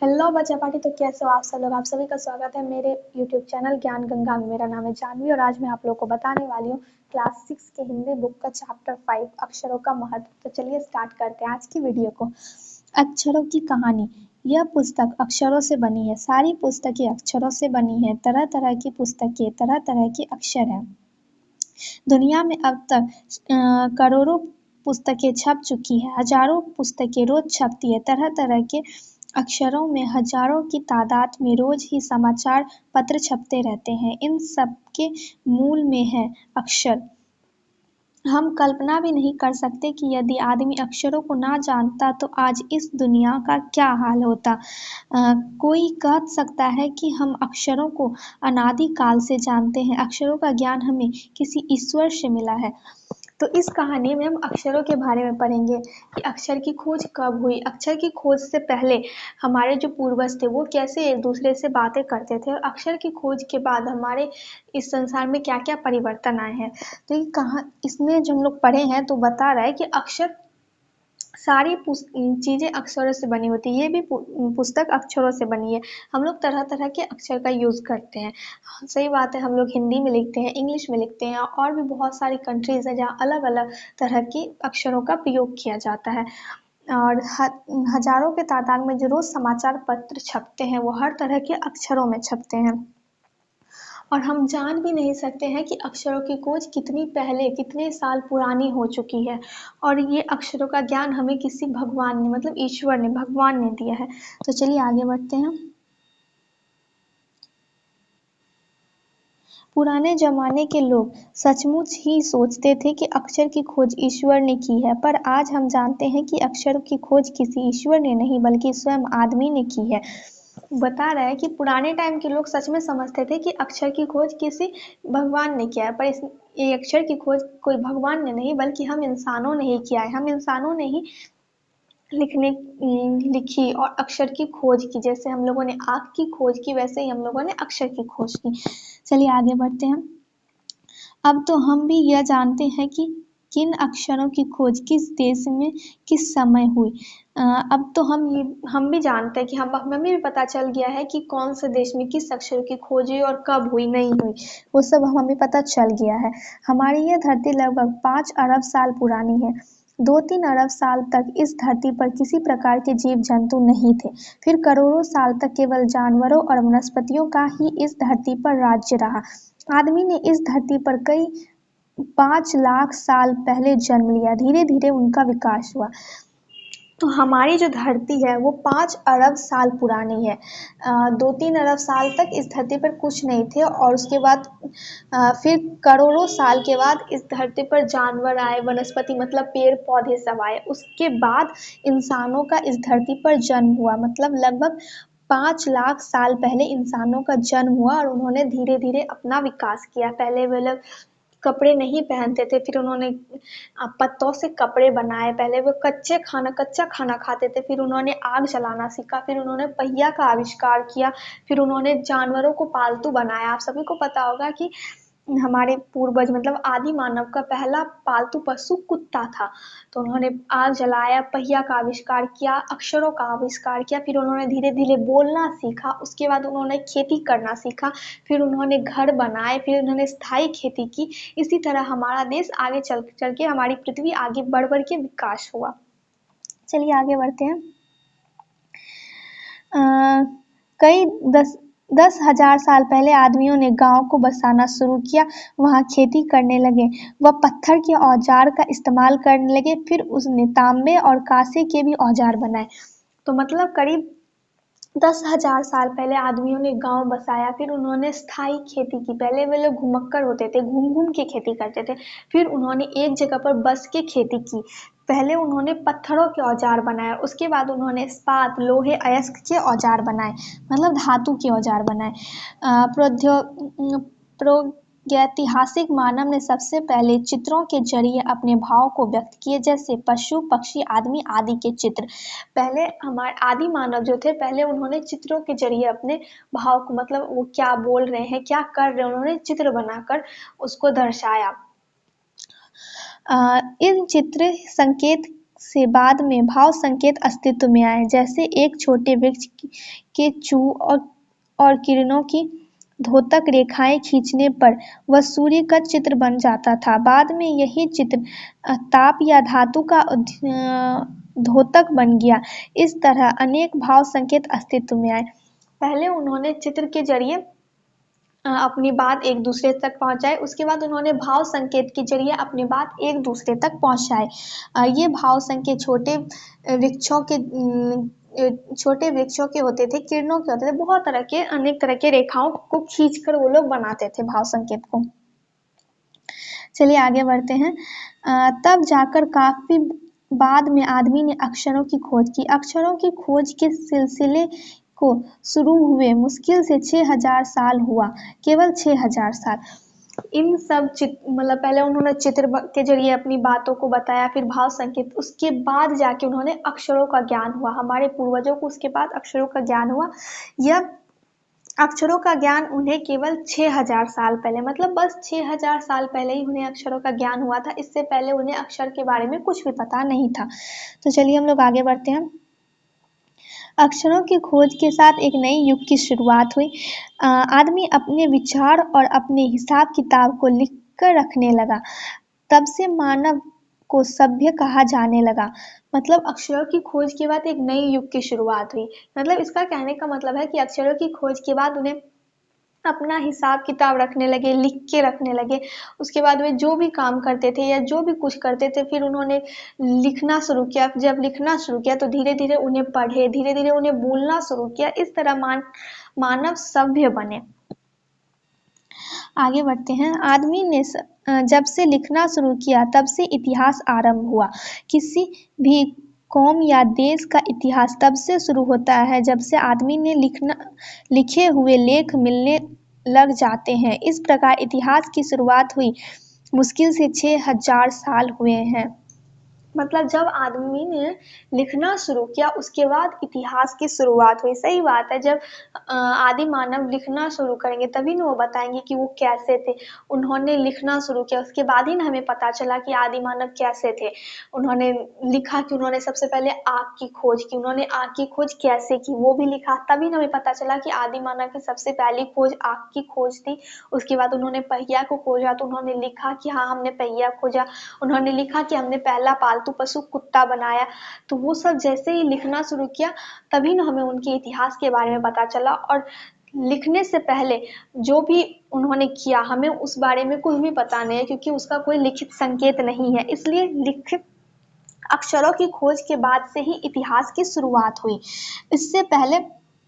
Hello बच्चा party. तो कैसे हो आप सब लोग। आप सभी का स्वागत है मेरे यूट्यूब चैनल ज्ञान गंगा में। मेरा नाम है जानवी और आज मैं आप लोग को बताने वाली हूँ क्लास 6 के हिंदी बुक का चैप्टर 5 अक्षरों का महत्व। तो चलिए स्टार्ट करते हैं आज की वीडियो को। अक्षरों की कहानी। यह पुस्तक अक्षरों से बनी है। सारी पुस्तकें अक्षरों से बनी है। तरह तरह की पुस्तकें, तरह तरह के अक्षर हैं। दुनिया में अब तक करोड़ों पुस्तकें छप चुकी है। हजारों पुस्तकें रोज छपती है। तरह तरह के अक्षरों में हजारों की तादाद में रोज ही समाचार पत्र छपते रहते हैं। इन सब के मूल में है अक्षर। हम कल्पना भी नहीं कर सकते कि यदि आदमी अक्षरों को ना जानता तो आज इस दुनिया का क्या हाल होता। कोई कह सकता है कि हम अक्षरों को अनादि काल से जानते हैं। अक्षरों का ज्ञान हमें किसी ईश्वर से मिला है। तो इस कहानी में हम अक्षरों के बारे में पढ़ेंगे कि अक्षर की खोज कब हुई। अक्षर की खोज से पहले हमारे जो पूर्वज थे वो कैसे एक दूसरे से बातें करते थे और अक्षर की खोज के बाद हमारे इस संसार में क्या क्या परिवर्तन आए हैं। तो ये कहाँ इसमें जो हम लोग पढ़े हैं तो बता रहा है कि अक्षर सारी चीज़ें अक्षरों से बनी होती है। ये भी पुस्तक अक्षरों से बनी है। हम लोग तरह तरह के अक्षर का यूज़ करते हैं। सही बात है, हम लोग हिंदी में लिखते हैं, इंग्लिश में लिखते हैं और भी बहुत सारी कंट्रीज़ हैं जहाँ अलग अलग तरह की अक्षरों का प्रयोग किया जाता है। और हजारों के तादाद में जो रोज़ समाचार पत्र छपते हैं वो हर तरह के अक्षरों में छपते हैं। और हम जान भी नहीं सकते हैं कि अक्षरों की खोज कितनी पहले, कितने साल पुरानी हो चुकी है। और ये अक्षरों का ज्ञान हमें किसी भगवान ने, मतलब ईश्वर ने, भगवान ने दिया है। तो चलिए आगे बढ़ते हैं। पुराने जमाने के लोग सचमुच ही सोचते थे कि अक्षर की खोज ईश्वर ने की है, पर आज हम जानते हैं कि अक्षर की खोज किसी ईश्वर ने नहीं बल्कि स्वयं आदमी ने की है। बता रहा है कि पुराने टाइम के लोग सच में समझते थे कि अक्षर की खोज किसी भगवान ने किया है, पर इस ये अक्षर की खोज कोई भगवान ने नहीं बल्कि हम इंसानों ने ही किया है। हम इंसानों ने ही लिखी और अक्षर की खोज की। जैसे हम लोगों ने आँख की खोज की वैसे ही हम लोगों ने अक्षर की खोज की। चलिए आगे बढ़ते हैं। अब तो हम भी यह जानते हैं कि किन अक्षरों की खोज किस देश में किस समय हुई। अब तो हम भी जानते हैं कि हमें भी पता चल गया है कि कौन से देश में किस अक्षर की खोज हुई और कब हुई, नहीं हुई, वो सब हमें पता चल गया है। हमारी यह धरती लगभग 5 अरब साल पुरानी है। 2-3 अरब साल तक इस धरती पर किसी प्रकार के जीव जंतु नहीं थे। फिर करोड़ों साल तक केवल जानवरों और वनस्पतियों का ही इस धरती पर राज्य रहा। आदमी ने इस धरती पर कई 5 लाख साल पहले जन्म लिया। धीरे धीरे उनका विकास हुआ। तो हमारी जो धरती है वो 5 अरब साल पुरानी है। 2-3 अरब साल तक इस धरती पर कुछ नहीं थे और उसके बाद फिर करोड़ों साल के बाद इस धरती पर जानवर आए, वनस्पति मतलब पेड़ पौधे सब आए। उसके बाद इंसानों का इस धरती पर जन्म हुआ। मतलब लगभग 5 लाख साल पहले इंसानों का जन्म हुआ और उन्होंने धीरे धीरे अपना विकास किया। पहले वे लोग कपड़े नहीं पहनते थे, फिर उन्होंने पत्तों से कपड़े बनाए। पहले वो कच्चा खाना खाते थे, फिर उन्होंने आग जलाना सीखा, फिर उन्होंने पहिया का आविष्कार किया, फिर उन्होंने जानवरों को पालतू बनाया। आप सभी को पता होगा कि हमारे पूर्वज मतलब आदि मानव का पहला पालतू पशु कुत्ता था। तो उन्होंने आग जलाया, पहिया का आविष्कार किया, अक्षरों का आविष्कार किया, फिर उन्होंने धीरे धीरे बोलना सीखा। उसके बाद उन्होंने खेती करना सीखा, फिर उन्होंने घर बनाए, फिर उन्होंने स्थायी खेती की। इसी तरह हमारा देश आगे चल चल के, हमारी पृथ्वी आगे बढ़ बढ़ के विकास हुआ। चलिए आगे बढ़ते हैं। कई 10,000 साल पहले आदमियों ने गांव को बसाना शुरू किया। वहां खेती करने लगे। वह पत्थर के औजार का इस्तेमाल करने लगे। फिर उसने तांबे और कांसे के भी औजार बनाए। तो मतलब करीब 10,000 साल पहले आदमियों ने गांव बसाया। फिर उन्होंने स्थायी खेती की। पहले वे लोग घुमक्कड़ होते थे, घूम घूम के खेती करते थे। फिर उन्होंने एक जगह पर बस के खेती की। पहले उन्होंने पत्थरों के औजार बनाए, उसके बाद उन्होंने इस्पात, लोहे, अयस्क के औजार बनाए, मतलब धातु के औजार बनाए। प्रागैतिहासिक मानव ने सबसे पहले चित्रों के जरिए अपने भाव को व्यक्त किए, जैसे पशु, पक्षी, आदमी आदि के चित्र। पहले हमारे आदि मानव जो थे, पहले उन्होंने चित्रों के जरिए अपने भाव को, मतलब वो क्या बोल रहे हैं, क्या कर रहे हैं, उन्होंने चित्र बनाकर उसको दर्शाया। इन चित्र संकेत से बाद में भाव संकेत अस्तित्व में आए, जैसे एक छोटे वृक्ष के चू और किरणों की धोतक रेखाएं खींचने पर वह सूर्य का चित्र बन जाता था। बाद में यही चित्र ताप या धातु का धोतक बन गया। इस तरह अनेक भाव संकेत अस्तित्व में आए। पहले उन्होंने चित्र के जरिए अपनी बात एक दूसरे तक पहुंचाए, उसके बाद उन्होंने भाव संकेत के जरिए अपनी बात एक दूसरे तक पहुंचाए। ये भाव संकेत छोटे वृक्षों के होते थे, किरणों के होते थे, बहुत तरह के अनेक तरह के रेखाओं को खींचकर वो लोग बनाते थे भाव संकेत को। चलिए आगे बढ़ते हैं। तब जाकर काफी बाद में आदमी ने अक्षरों की खोज की। अक्षरों की खोज के सिलसिले को शुरू हुए मुश्किल से 6000 साल हुआ, केवल 6000 साल। इन सब मतलब पहले उन्होंने चित्र के जरिए अपनी बातों को बताया, फिर भाव संकेत, उसके बाद जाके उन्होंने अक्षरों का ज्ञान हुआ। हमारे पूर्वजों को उसके बाद अक्षरों का ज्ञान हुआ। यह अक्षरों का ज्ञान उन्हें केवल 6000 साल पहले, मतलब बस 6000 साल पहले ही उन्हें अक्षरों का ज्ञान हुआ था। इससे पहले उन्हें अक्षर के बारे में कुछ भी पता नहीं था। तो चलिए हम लोग आगे बढ़ते हैं। अक्षरों की खोज के साथ एक नई युग की शुरुआत हुई। आदमी अपने विचार और अपने हिसाब किताब को लिख कर रखने लगा। तब से मानव को सभ्य कहा जाने लगा। मतलब अक्षरों की खोज के बाद एक नई युग की शुरुआत हुई। मतलब इसका कहने का मतलब है कि अक्षरों की खोज के बाद उन्हें अपना हिसाब किताब रखने लगे, लिख के रखने लगे। उसके बाद वे जो भी काम करते थे या जो भी कुछ करते थे, फिर उन्होंने लिखना शुरू किया। जब लिखना शुरू किया तो धीरे धीरे उन्हें पढ़े, धीरे धीरे उन्हें बोलना शुरू किया। इस तरह मानव सभ्य बने। आगे बढ़ते हैं। आदमी ने जब से लिखना शुरू किया तब से इतिहास आरंभ हुआ। किसी भी कौम या देश का इतिहास तब से शुरू होता है जब से आदमी ने लिखे हुए लेख मिलने लग जाते हैं। इस प्रकार इतिहास की शुरुआत हुई। मुश्किल से 6000 साल हुए हैं। मतलब जब आदमी ने लिखना शुरू किया उसके बाद इतिहास की शुरुआत हुई। सही बात है, जब आदि मानव लिखना शुरू करेंगे तभी ना वो बताएंगे कि वो कैसे थे। उन्होंने लिखना शुरू किया, उसके बाद ही ना हमें पता चला कि आदि मानव कैसे थे। उन्होंने लिखा कि उन्होंने सबसे पहले आग की खोज की। उन्होंने आग की खोज कैसे की वो भी लिखा, तभी ना हमें पता चला कि आदि मानव की सबसे पहली खोज आग की खोज थी। उसके बाद उन्होंने पहिया को खोजा तो उन्होंने लिखा कि हाँ हमने पहिया खोजा। उन्होंने लिखा कि हमने पहला पालतू पशु कुत्ता बनाया। तो वो सब जैसे ही लिखना शुरू किया तभी ना हमें उनके इतिहास के बारे में पता चला। और लिखने से पहले जो भी उन्होंने किया हमें उस बारे में कुछ भी पता नहीं है, क्योंकि उसका कोई लिखित संकेत नहीं है। इसलिए लिखित अक्षरों की खोज के बाद से ही इतिहास की शुरुआत हुई। इससे पहले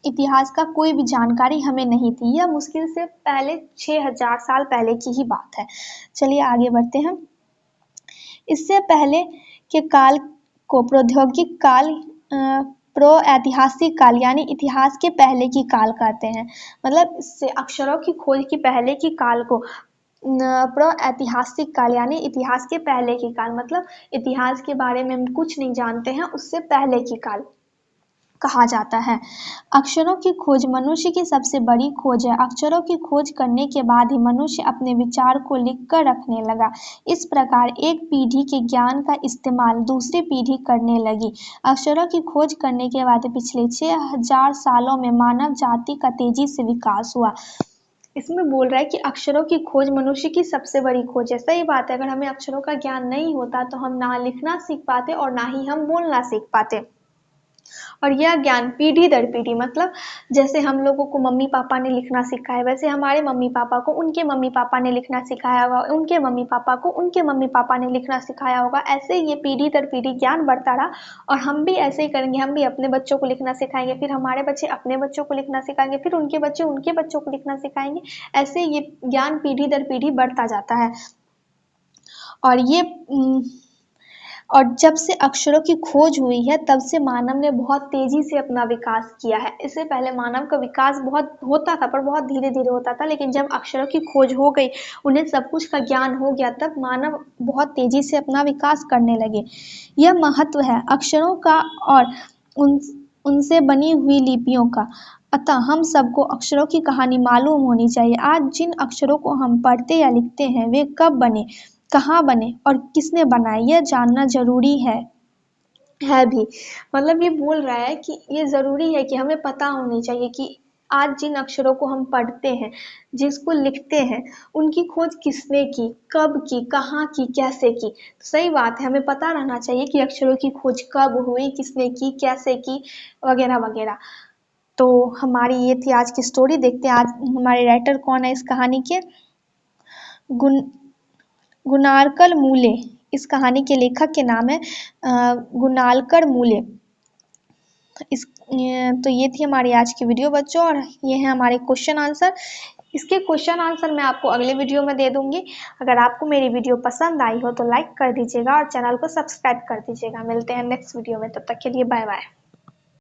इतिहास का कोई भी जानकारी हमें नहीं थी। यह मुश्किल से पहले 6000 साल पहले की ही बात है। चलिए आगे बढ़ते हैं। इससे पहले के काल को प्रौद्योगिक काल, प्रो-ऐतिहासिक काल यानी इतिहास के पहले की काल कहते हैं। मतलब इससे अक्षरों की खोज की पहले की काल को प्रो-ऐतिहासिक काल यानी इतिहास के पहले की काल, मतलब इतिहास के बारे में हम कुछ नहीं जानते हैं उससे पहले की काल कहा जाता है। अक्षरों की खोज मनुष्य की सबसे बड़ी खोज है। अक्षरों की खोज करने के बाद ही मनुष्य अपने विचार को लिखकर रखने लगा। इस प्रकार एक पीढ़ी के ज्ञान का इस्तेमाल दूसरी पीढ़ी करने लगी। अक्षरों की खोज करने के बाद पिछले 6000 सालों में मानव जाति का तेजी से विकास हुआ। इसमें बोल रहा है कि अक्षरों की खोज मनुष्य की सबसे बड़ी खोज है। सही बात है, अगर हमें अक्षरों का ज्ञान नहीं होता तो हम ना लिखना सीख पाते और ना ही हम बोलना सीख पाते। और यह ज्ञान पीढ़ी दर पीढ़ी, मतलब जैसे हम लोगों को मम्मी पापा ने लिखना सिखाया, वैसे हमारे मम्मी पापा को उनके मम्मी पापा ने लिखना सिखाया होगा, उनके मम्मी पापा को उनके मम्मी पापा ने लिखना सिखाया होगा। ऐसे ये पीढ़ी दर पीढ़ी ज्ञान बढ़ता रहा और हम भी ऐसे ही करेंगे। हम भी अपने बच्चों को लिखना सिखाएंगे, फिर हमारे बच्चे अपने बच्चों को लिखना सिखाएंगे, फिर उनके बच्चे उनके बच्चों को लिखना सिखाएंगे। ऐसे ये ज्ञान पीढ़ी दर पीढ़ी बढ़ता जाता है। और जब से अक्षरों की खोज हुई है तब से मानव ने बहुत तेजी से अपना विकास किया है। इससे पहले मानव का विकास बहुत होता था पर बहुत धीरे धीरे होता था, लेकिन जब अक्षरों की खोज हो गई, उन्हें सब कुछ का ज्ञान हो गया, तब मानव बहुत तेजी से अपना विकास करने लगे। यह महत्व है अक्षरों का और उनसे बनी हुई लिपियों का। अतः हम सबको अक्षरों की कहानी मालूम होनी चाहिए। आज जिन अक्षरों को हम पढ़ते या लिखते हैं वे कब बने, कहाँ बने और किसने बनाए, यह जानना जरूरी है। है भी। मतलब ये बोल रहा है कि ये ज़रूरी है कि हमें पता होनी चाहिए कि आज जिन अक्षरों को हम पढ़ते हैं, जिसको लिखते हैं, उनकी खोज किसने की, कब की, कहाँ की, कैसे की। सही बात है, हमें पता रहना चाहिए कि अक्षरों की खोज कब हुई, किसने की, कैसे की, वगैरह वगैरह। तो हमारी ये थी आज की स्टोरी। देखते हैं आज हमारे राइटर कौन है इस कहानी के। गुन गुनारकर मूले, इस कहानी के लेखक के नाम है गुनालकर मूले। तो ये थी हमारी आज की वीडियो बच्चों, और ये है हमारे क्वेश्चन आंसर। इसके क्वेश्चन आंसर मैं आपको अगले वीडियो में दे दूंगी। अगर आपको मेरी वीडियो पसंद आई हो तो लाइक कर दीजिएगा और चैनल को सब्सक्राइब कर दीजिएगा। मिलते हैं नेक्स्ट वीडियो में, तब तक के लिए बाय बाय।